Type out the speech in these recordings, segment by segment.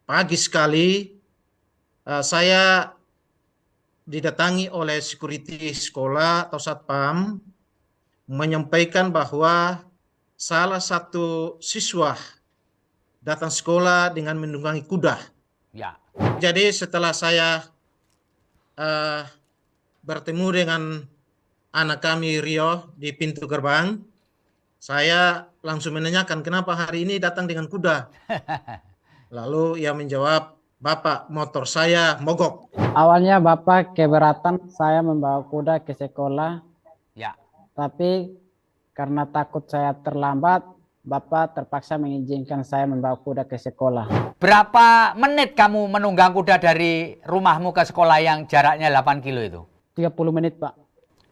pagi sekali saya didatangi oleh security sekolah atau satpam menyampaikan bahwa salah satu siswa datang sekolah dengan menunggangi kuda. Ya. Jadi setelah saya bertemu dengan anak kami Rio di pintu gerbang, saya langsung menanyakan kenapa hari ini datang dengan kuda. Lalu ia menjawab, Bapak, motor saya mogok. Awalnya Bapak keberatan saya membawa kuda ke sekolah, Ya. tapi karena takut saya terlambat, Bapak terpaksa mengizinkan saya membawa kuda ke sekolah. Berapa menit kamu menunggang kuda dari rumahmu ke sekolah yang jaraknya 8 kilo itu? 30 menit, Pak.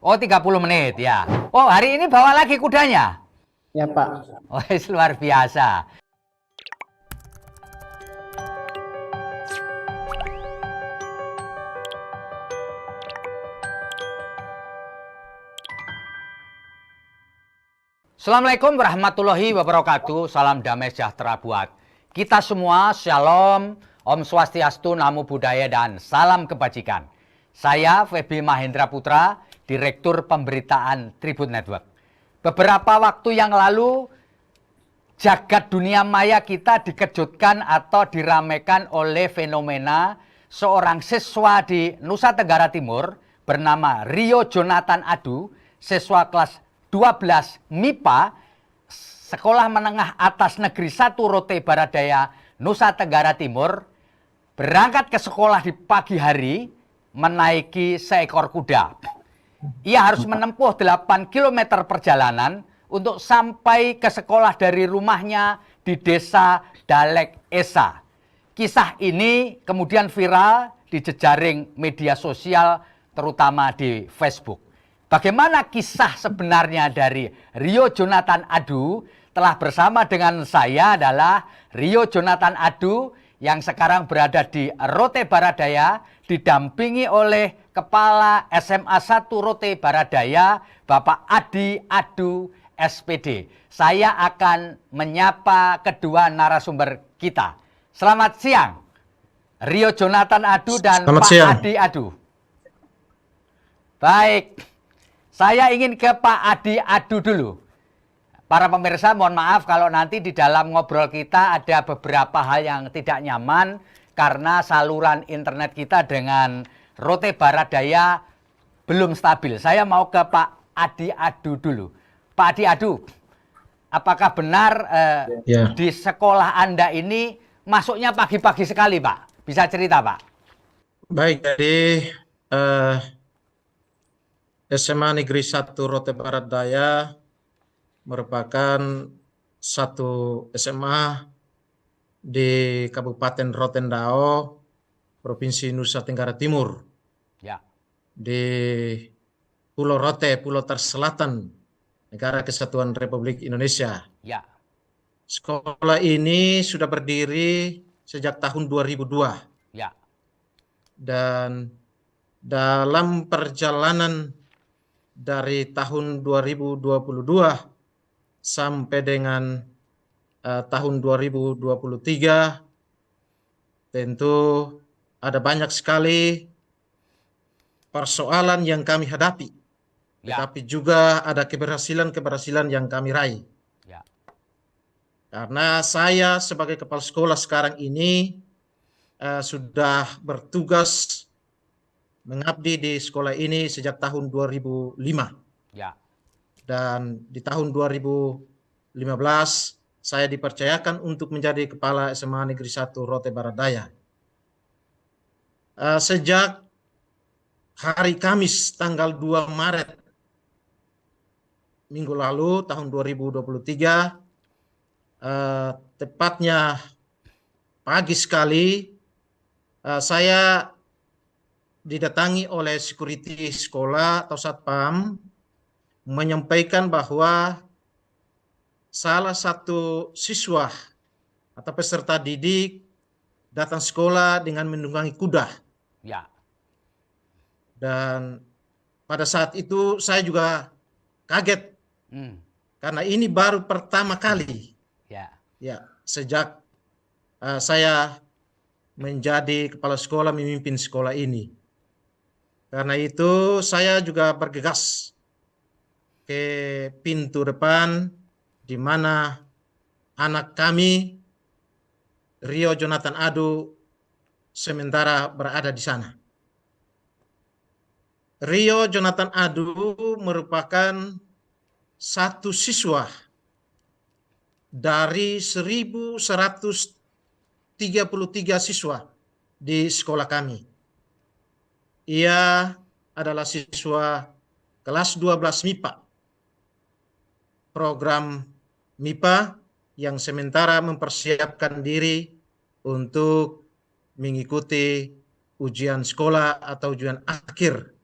Oh, 30 menit ya. Oh, hari ini bawa lagi kudanya? Ya, Pak. Oh, luar biasa. Assalamualaikum warahmatullahi wabarakatuh. Salam damai sejahtera buat kita semua. Shalom, Om Swastiastu, Namo Buddhaya, dan salam kebajikan. Saya Feby Mahendra Putra, Direktur Pemberitaan Tribun Network. Beberapa waktu yang lalu, jagat dunia maya kita dikejutkan atau diramaikan oleh fenomena seorang siswa di Nusa Tenggara Timur bernama Rio Jonathan Adu, siswa kelas 12 MIPA, Sekolah Menengah Atas Negeri 1 Rote Baradaya, Nusa Tenggara Timur, berangkat ke sekolah di pagi hari menaiki seekor kuda. Ia harus menempuh 8 km perjalanan untuk sampai ke sekolah dari rumahnya di desa Dalek Esa. Kisah ini kemudian viral di jejaring media sosial, terutama di Facebook. Bagaimana kisah sebenarnya dari Rio Jonathan Adu? Telah bersama dengan saya adalah Rio Jonathan Adu yang sekarang berada di Rote Baradaya, didampingi oleh Kepala SMA 1 Rote Baradaya, Bapak Adi Adu SPD. Saya akan menyapa kedua narasumber kita. Selamat siang, Rio Jonathan Adu dan Selamat Pak siang. Adi Adu. Baik. Saya ingin ke Pak Adi Adu dulu. Para pemirsa, mohon maaf kalau nanti di dalam ngobrol kita ada beberapa hal yang tidak nyaman karena saluran internet kita dengan Rote Baradaya belum stabil. Saya mau ke Pak Adi Adu dulu. Pak Adi Adu, apakah benar di sekolah Anda ini masuknya pagi-pagi sekali, Pak? Bisa cerita, Pak? Baik, jadi SMA Negeri 1 Rote Baradaya merupakan satu SMA di Kabupaten Rotendao, Provinsi Nusa Tenggara Timur, Ya. di Pulau Rote, Pulau Terselatan, Negara Kesatuan Republik Indonesia. Ya. Sekolah ini sudah berdiri sejak tahun 2002. Ya. Dan dalam perjalanan dari tahun 2022 sampai dengan tahun 2023, tentu ada banyak sekali persoalan yang kami hadapi. Ya. Tetapi juga ada keberhasilan-keberhasilan yang kami raih. Ya. Karena saya sebagai kepala sekolah sekarang ini sudah bertugas mengabdi di sekolah ini sejak tahun 2005. Ya. Dan di tahun 2015 saya dipercayakan untuk menjadi Kepala SMA Negeri 1 Rote Baradaya. Sejak hari Kamis tanggal 2 Maret minggu lalu tahun 2023, tepatnya pagi sekali, saya didatangi oleh security sekolah atau satpam menyampaikan bahwa salah satu siswa atau peserta didik datang sekolah dengan menunggangi kuda. Ya. Dan pada saat itu saya juga kaget karena ini baru pertama kali Ya. ya sejak saya menjadi kepala sekolah, memimpin sekolah ini. Karena itu saya juga bergegas ke pintu depan di mana anak kami, Rio Jonathan Adu, sementara berada di sana. Rio Jonathan Adu merupakan satu siswa dari 1.133 siswa di sekolah kami. Ia adalah siswa kelas 12 MIPA, program MIPA yang sementara mempersiapkan diri untuk mengikuti ujian sekolah atau ujian akhir.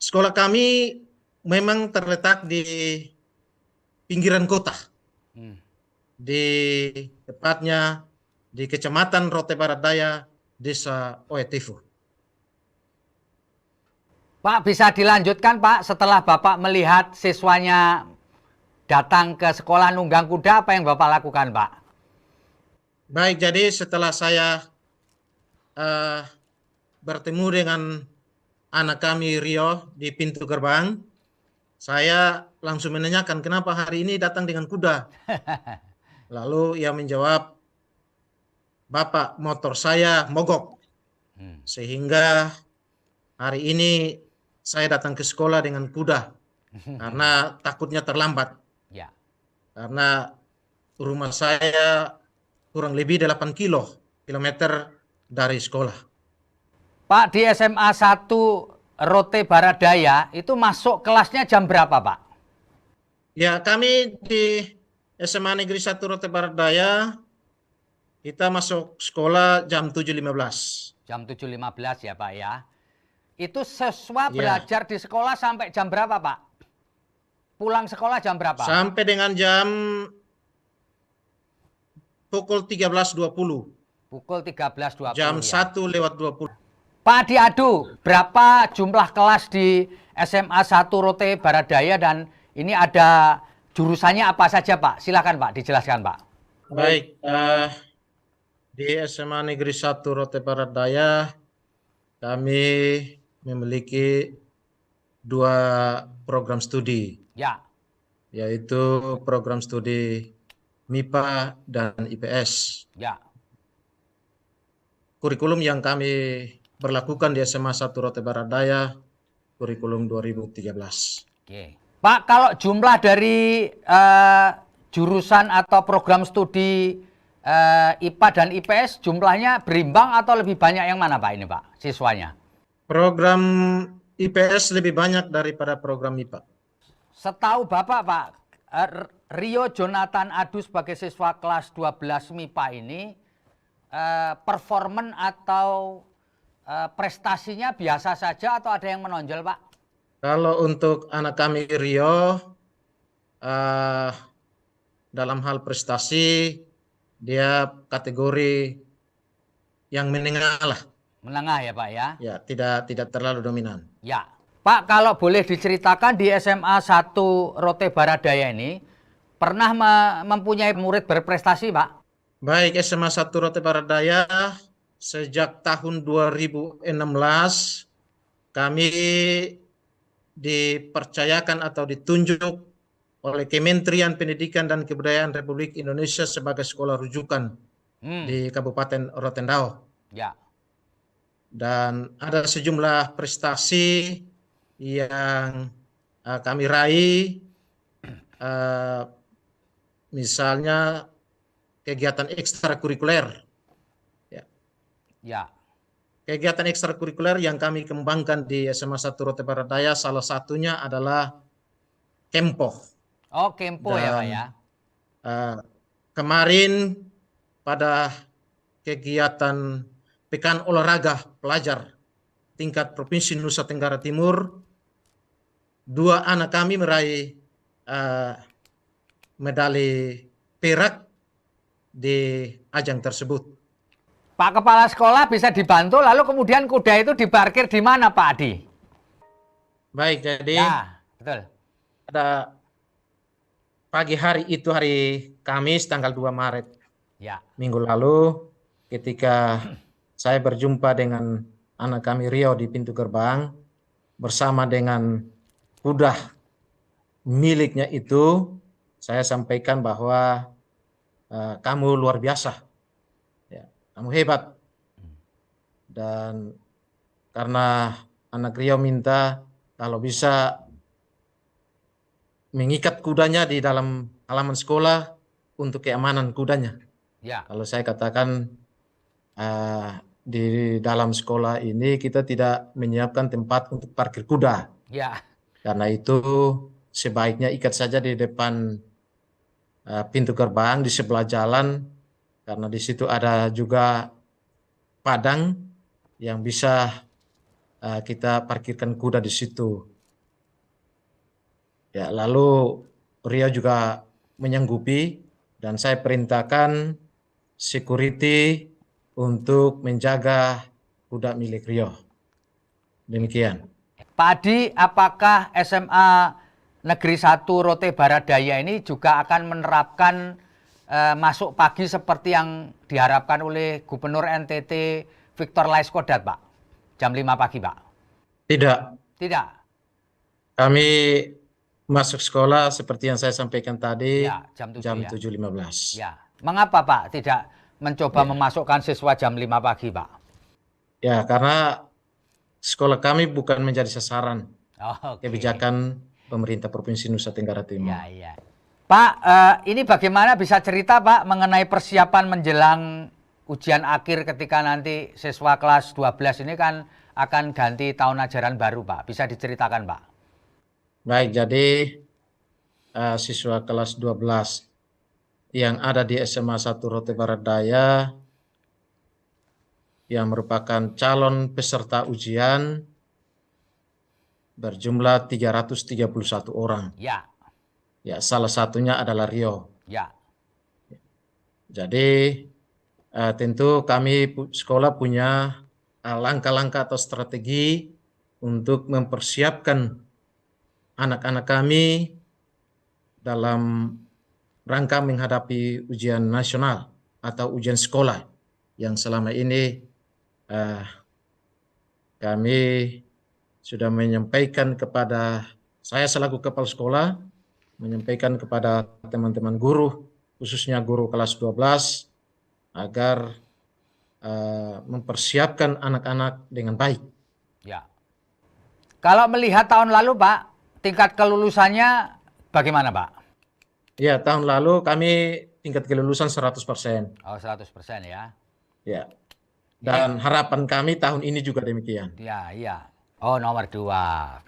Sekolah kami memang terletak di pinggiran kota, di tepatnya di Kecamatan Rote Barat Daya, Desa Oetefu. Pak, bisa dilanjutkan Pak, setelah Bapak melihat siswanya datang ke sekolah nunggang kuda, apa yang Bapak lakukan Pak? Baik, jadi setelah saya bertemu dengan anak kami Rio di pintu gerbang, saya langsung menanyakan kenapa hari ini datang dengan kuda. Lalu ia menjawab, Bapak, motor saya mogok, sehingga hari ini saya datang ke sekolah dengan kuda karena takutnya terlambat. Ya. Karena rumah saya kurang lebih 8 kilometer dari sekolah. Pak, di SMA 1 Rote Barat Daya itu masuk kelasnya jam berapa Pak? Ya, kami di SMA Negeri 1 Rote Barat Daya, kita masuk sekolah jam 7.15. Jam 7.15 ya Pak ya. Itu siswa Ya. belajar di sekolah sampai jam berapa Pak? Pulang sekolah jam berapa? Sampai dengan jam pukul 13.20. Pukul 13.20 Jam ya. 1:20. Pak Adi Adu, berapa jumlah kelas di SMA 1 Rote Barat Daya dan ini ada jurusannya apa saja Pak? Silakan Pak, dijelaskan Pak. Baik, di SMA Negeri 1 Rote Barat Daya kami memiliki 2 program studi, Ya. yaitu program studi MIPA dan IPS. Ya. Kurikulum yang kami berlakukan di SMA 1 Rote Barat Daya, kurikulum 2013. Oke. Pak, kalau jumlah dari jurusan atau program studi IPA dan IPS jumlahnya berimbang atau lebih banyak yang mana Pak ini Pak siswanya? Program IPS lebih banyak daripada program MIPA. Setahu Bapak Pak, Rio Jonathan Adu sebagai siswa kelas 12 MIPA ini performan atau prestasinya biasa saja atau ada yang menonjol Pak? Kalau untuk anak kami Rio, dalam hal prestasi dia kategori yang menengah lah. Menengah ya Pak ya? Ya, tidak terlalu dominan. Ya. Pak, kalau boleh diceritakan di SMA 1 Rote Barat Daya ini pernah mempunyai murid berprestasi Pak? Baik, SMA 1 Rote Barat Daya sejak tahun 2016 kami dipercayakan atau ditunjuk oleh Kementerian Pendidikan dan Kebudayaan Republik Indonesia sebagai sekolah rujukan di Kabupaten Rotendao. Ya. Dan ada sejumlah prestasi yang kami raih, misalnya kegiatan ekstrakurikuler. Ya. Kegiatan ekstrakurikuler yang kami kembangkan di SMA 1 Rote Barat Daya salah satunya adalah Kempo. Oh, Kempo ya Pak ya. Kemarin pada kegiatan Pekan Olahraga Pelajar tingkat Provinsi Nusa Tenggara Timur, 2 anak kami meraih medali perak di ajang tersebut. Pak Kepala Sekolah bisa dibantu, lalu kemudian kuda itu diparkir di mana Pak Adi? Baik, jadi Ya, betul. ada pagi hari itu hari Kamis tanggal 2 Maret Ya, minggu lalu ketika saya berjumpa dengan anak kami Rio di pintu gerbang bersama dengan kuda miliknya itu, saya sampaikan bahwa kamu luar biasa, ya, kamu hebat. Dan karena anak Rio minta kalau bisa mengikat kudanya di dalam halaman sekolah untuk keamanan kudanya. ya, Kalau saya katakan di dalam sekolah ini kita tidak menyiapkan tempat untuk parkir kuda. ya, Karena itu sebaiknya ikat saja di depan pintu gerbang di sebelah jalan, karena di situ ada juga padang yang bisa kita parkirkan kuda di situ. Ya, lalu Rio juga menyanggupi dan saya perintahkan security untuk menjaga kuda milik Rio. Demikian. Pak Adi, apakah SMA Negeri 1 Rote Barat Daya ini juga akan menerapkan masuk pagi seperti yang diharapkan oleh Gubernur NTT Victor Laiskodat, Pak? Jam 5 pagi, Pak? Tidak. Tidak? Kami masuk sekolah seperti yang saya sampaikan tadi, Ya, jam 7 jam ya? 7.15. Ya. Mengapa, Pak, tidak mencoba memasukkan siswa jam 5 pagi, Pak? Ya, karena sekolah kami bukan menjadi sasaran Oh, oke. kebijakan pemerintah Provinsi Nusa Tenggara Timur. Ya, ya. Pak, ini bagaimana bisa cerita, Pak, mengenai persiapan menjelang ujian akhir ketika nanti siswa kelas 12 ini kan akan ganti tahun ajaran baru, Pak. Bisa diceritakan, Pak? Baik, jadi siswa kelas 12 yang ada di SMA 1 Rote Barat Daya yang merupakan calon peserta ujian berjumlah 331 orang. Ya, Ya, salah satunya adalah Rio. ya, Jadi tentu kami sekolah punya langkah-langkah atau strategi untuk mempersiapkan anak-anak kami dalam rangka menghadapi ujian nasional atau ujian sekolah yang selama ini kami sudah menyampaikan kepada saya selaku kepala sekolah, menyampaikan kepada teman-teman guru, khususnya guru kelas 12, agar mempersiapkan anak-anak dengan baik. ya. Kalau melihat tahun lalu, Pak, tingkat kelulusannya bagaimana, Pak? Ya, tahun lalu kami tingkat kelulusan 100%. Oh, 100% ya. Ya. Dan harapan kami tahun ini juga demikian. Ya, iya. Oh, nomor 2.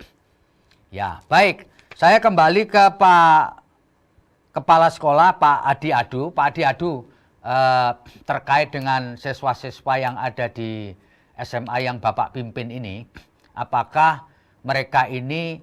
Ya, baik. Saya kembali ke Pak Kepala Sekolah, Pak Adi Adu. Pak Adi Adu, terkait dengan siswa-siswa yang ada di SMA yang Bapak pimpin ini, apakah mereka ini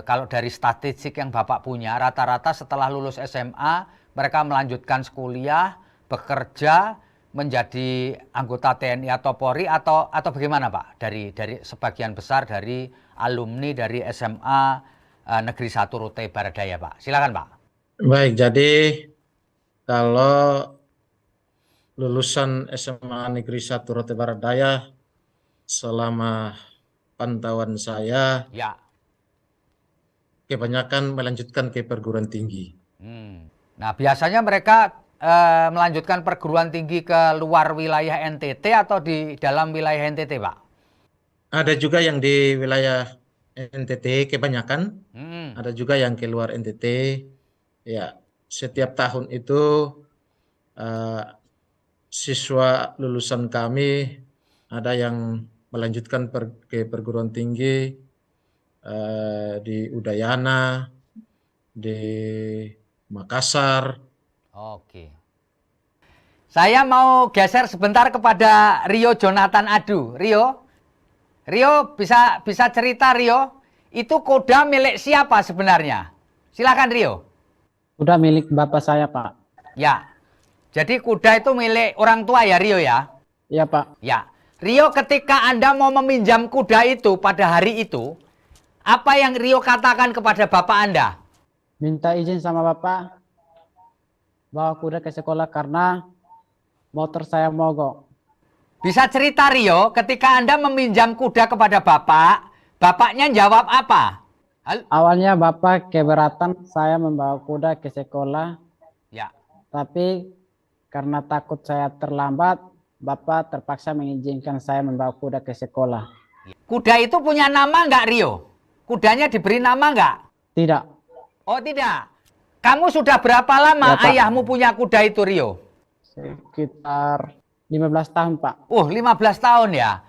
kalau dari statistik yang Bapak punya, rata-rata setelah lulus SMA mereka melanjutkan kuliah, bekerja, menjadi anggota TNI atau Polri atau bagaimana, Pak? Dari sebagian besar dari alumni dari SMA Negeri 1 Rote Barat Daya, Pak. Silakan, Pak. Baik, jadi kalau lulusan SMA Negeri 1 Rote Barat Daya selama pantauan saya Ya. kebanyakan melanjutkan ke perguruan tinggi. Nah, biasanya mereka melanjutkan perguruan tinggi ke luar wilayah NTT atau di dalam wilayah NTT, Pak? Ada juga yang di wilayah NTT kebanyakan, ada juga yang keluar NTT. Ya, setiap tahun itu siswa lulusan kami ada yang melanjutkan ke perguruan tinggi di Udayana, di Makassar. Oke. Saya mau geser sebentar kepada Rio Jonathan Adu. Rio bisa cerita, Rio, itu kuda milik siapa sebenarnya? Silakan, Rio. Kuda milik bapak saya, Pak. Ya. Jadi kuda itu milik orang tua ya, Rio ya? Iya, Pak. Ya. Rio, ketika Anda mau meminjam kuda itu pada hari itu, apa yang Rio katakan kepada bapak Anda? Minta izin sama bapak bawa kuda ke sekolah karena motor saya mogok. Bisa cerita Rio, ketika Anda meminjam kuda kepada bapak, bapaknya jawab apa? Awalnya bapak keberatan saya membawa kuda ke sekolah, Ya. tapi karena takut saya terlambat, bapak terpaksa mengizinkan saya membawa kuda ke sekolah. Kuda itu punya nama nggak Rio? Kudanya diberi nama nggak? Tidak, Oh tidak. Kamu sudah berapa lama Ya, Pak. ayahmu punya kuda itu Rio? sekitar 15 tahun, Pak. 15 tahun ya.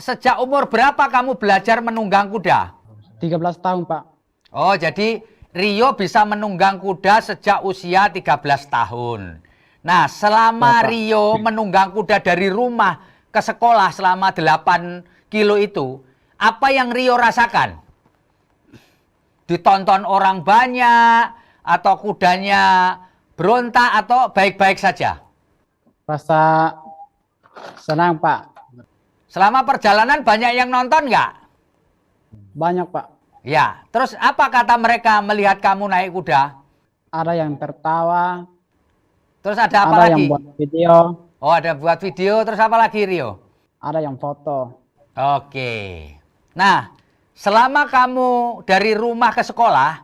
Sejak umur berapa kamu belajar menunggang kuda? 13 tahun, Pak. Oh, jadi Rio bisa menunggang kuda sejak usia 13 tahun. Nah, selama Ya, Pak. Rio menunggang kuda dari rumah ke sekolah selama 8 kilo itu, apa yang Rio rasakan? Ditonton orang banyak, atau kudanya berontak, atau baik-baik saja? Rasa senang, Pak. Selama perjalanan banyak yang nonton nggak? Banyak, Pak. Ya, terus apa kata mereka melihat kamu naik kuda? Ada yang tertawa, Terus ada apa ada lagi? yang buat video, Oh, ada buat video, terus apa lagi Rio? ada yang foto. Oke. Nah, selama kamu dari rumah ke sekolah,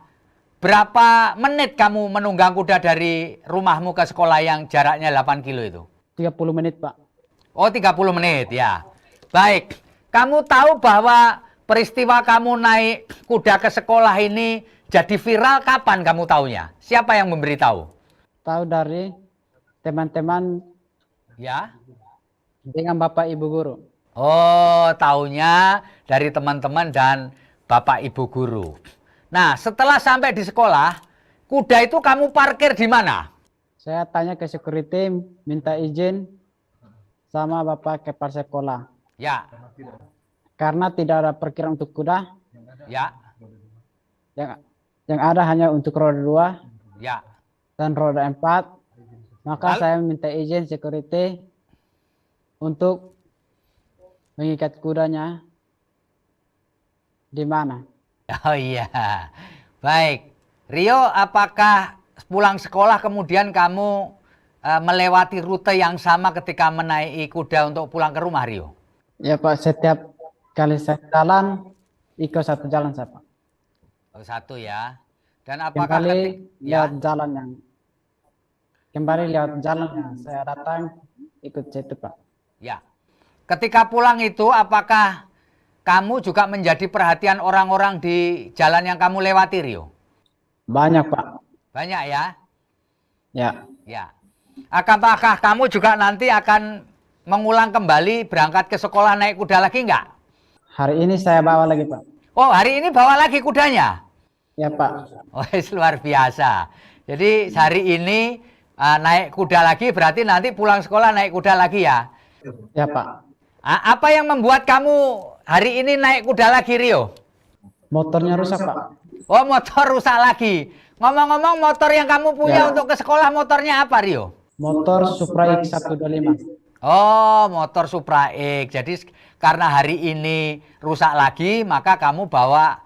berapa menit kamu menunggang kuda dari rumahmu ke sekolah yang jaraknya 8 kilo itu? 30 menit, Pak. Oh, 30 menit ya. Baik, kamu tahu bahwa peristiwa kamu naik kuda ke sekolah ini jadi viral kapan kamu taunya? Siapa yang memberitahu? Tahu dari teman-teman Ya. dengan bapak ibu guru. Oh, taunya dari teman-teman dan bapak ibu guru. Nah, setelah sampai di sekolah, kuda itu kamu parkir di mana? Saya tanya ke security, minta izin sama bapak kepala sekolah. Ya, Karena tidak ada parkir untuk kuda, ya, yang ada hanya untuk roda 2 ya. dan roda 4, maka Lalu? saya minta izin security untuk mengikat kudanya di mana. Oh iya, baik. Rio, apakah pulang sekolah kemudian kamu melewati rute yang sama ketika menaiki kuda untuk pulang ke rumah, Rio? Ya, Pak, setiap kali saya jalan ikut satu jalan saya, Pak. Oh, satu ya. Dan apakah ya, Kembali lewat jalan yang saya datang ikut situ, Pak. ya. Ketika pulang itu, apakah kamu juga menjadi perhatian orang-orang di jalan yang kamu lewati, Rio? Banyak, Pak. Banyak ya? Ya, Ya. Apakah kamu juga nanti akan mengulang kembali berangkat ke sekolah naik kuda lagi enggak? hari ini saya bawa lagi, Pak. Oh, hari ini bawa lagi kudanya? Ya, Pak. Oh, luar biasa. Jadi hari ini naik kuda lagi, berarti nanti pulang sekolah naik kuda lagi ya? Ya, Pak. Apa yang membuat kamu hari ini naik kuda lagi, Rio? Motornya rusak, Pak. Oh, motor rusak lagi. Ngomong-ngomong, motor yang kamu punya Ya. untuk ke sekolah motornya apa, Rio? Motor Supra X125. Oh, motor Supra X. Jadi karena hari ini rusak lagi, maka kamu bawa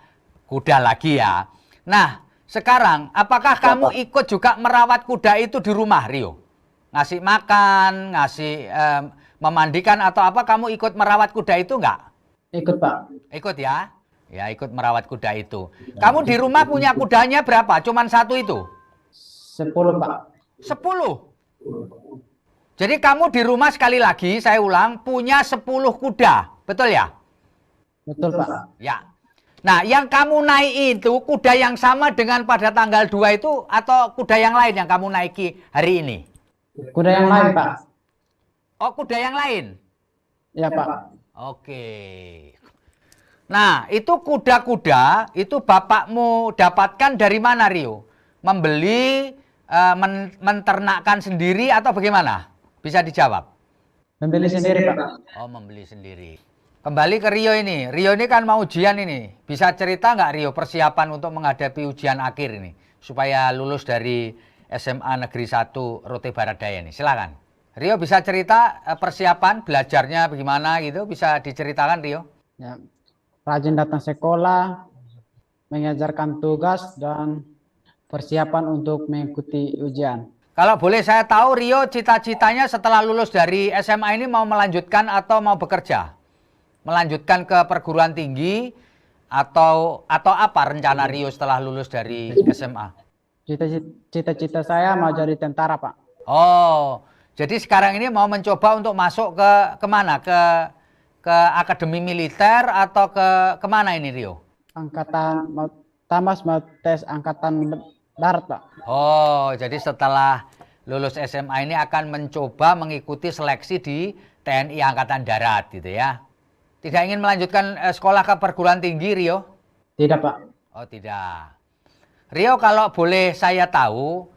kuda lagi ya. Nah, sekarang apakah kamu ikut juga merawat kuda itu di rumah, Rio? Ngasih makan, ngasih memandikan atau apa, kamu ikut merawat kuda itu enggak? Ikut, Pak. Ikut ya? Ya, ikut merawat kuda itu. Kamu di rumah punya kudanya berapa? Cuman satu itu? 10, Pak. 10. Jadi kamu di rumah, sekali lagi saya ulang, punya 10 kuda. Betul ya? Betul, Pak. Ya. Nah, yang kamu naik itu kuda yang sama dengan pada tanggal 2 itu atau kuda yang lain yang kamu naiki hari ini? Kuda yang lain, Pak. Oh, kuda yang lain? Ya, Pak. Oke. Nah, itu kuda-kuda itu bapakmu dapatkan dari mana, Rio? Membeli, menternakkan sendiri atau bagaimana? Bisa dijawab? Membeli sendiri, Pak. Oh, membeli sendiri. Kembali ke Rio ini. Rio ini kan mau ujian ini. Bisa cerita nggak, Rio, persiapan untuk menghadapi ujian akhir ini? Supaya lulus dari SMA Negeri 1 Rote Barat Daya ini. Silakan. Rio bisa cerita persiapan belajarnya bagaimana gitu? Bisa diceritakan, Rio? Ya. Rajin datang sekolah, mengajarkan tugas, dan persiapan untuk mengikuti ujian. Kalau boleh saya tahu, Rio cita-citanya setelah lulus dari SMA ini mau melanjutkan atau mau bekerja? Melanjutkan ke perguruan tinggi atau apa rencana Rio setelah lulus dari SMA? Cita-cita saya mau jadi tentara, Pak. Oh, jadi sekarang ini mau mencoba untuk masuk ke mana? Ke akademi militer atau kemana ini Rio? Tamas mau tes angkatan darat, Pak. Oh, jadi setelah lulus SMA ini akan mencoba mengikuti seleksi di TNI Angkatan Darat gitu ya. Tidak ingin melanjutkan sekolah ke perguruan tinggi, Rio? Tidak, Pak. Oh, tidak. Rio, kalau boleh saya tahu,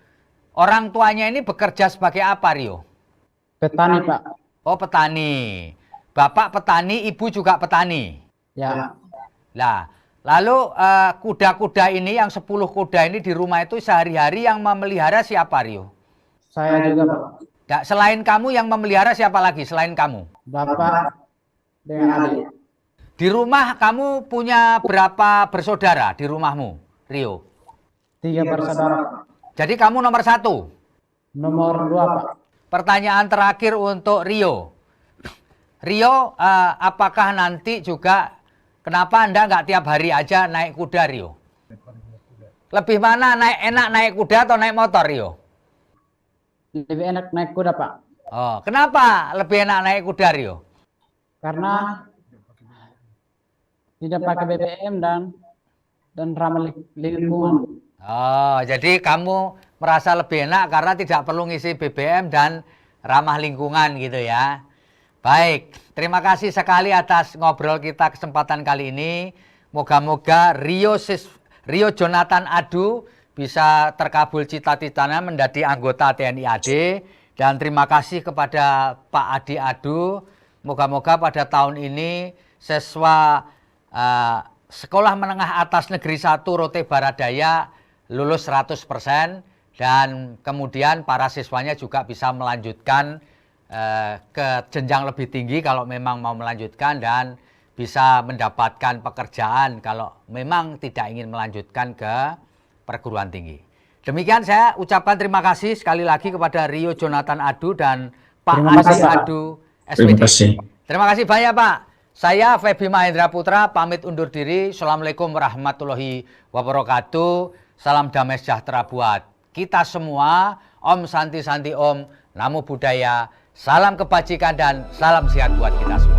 orang tuanya ini bekerja sebagai apa, Rio? Petani, Pak. Oh, petani. Bapak petani, ibu juga petani. Ya. Lah, lalu kuda-kuda ini, yang 10 kuda ini di rumah itu sehari-hari yang memelihara siapa, Rio? Saya juga, Pak. Ya, selain kamu yang memelihara siapa lagi selain kamu? Bapak dengan adik. Di rumah kamu punya berapa bersaudara di rumahmu, Rio? 3 bersaudara. Jadi kamu nomor 1. Nomor 2, Pak. Pertanyaan terakhir untuk Rio. Rio, apakah nanti juga, kenapa Anda nggak tiap hari aja naik kuda, Rio? Lebih mana enak naik kuda atau naik motor, Rio? Lebih enak naik kuda, Pak. Oh, kenapa lebih enak naik kuda, Rio? Karena tidak pakai BBM dan ramah lingkungan. Oh, jadi kamu merasa lebih enak karena tidak perlu ngisi BBM dan ramah lingkungan gitu ya. Baik, terima kasih sekali atas ngobrol kita kesempatan kali ini. Moga-moga Rio Jonathan Adu bisa terkabul cita-citanya menjadi anggota TNI AD. Dan terima kasih kepada Pak Adi Adu. Moga-moga pada tahun ini siswa Sekolah Menengah Atas Negeri 1 Rote Baradaya lulus 100%. Dan kemudian para siswanya juga bisa melanjutkan ke jenjang lebih tinggi kalau memang mau melanjutkan, dan bisa mendapatkan pekerjaan kalau memang tidak ingin melanjutkan ke perguruan tinggi. Demikian saya ucapkan terima kasih sekali lagi kepada Rio Jonathan Adu dan Pak Adi Adu SPD. Terima kasih banyak, Pak. Saya Feby Mahendra Putra pamit undur diri. Assalamualaikum warahmatullahi wabarakatuh. Salam damai sejahtera buat kita semua. Om Santi Santi Om. Namo Buddhaya. Salam kebajikan dan salam sehat buat kita semua.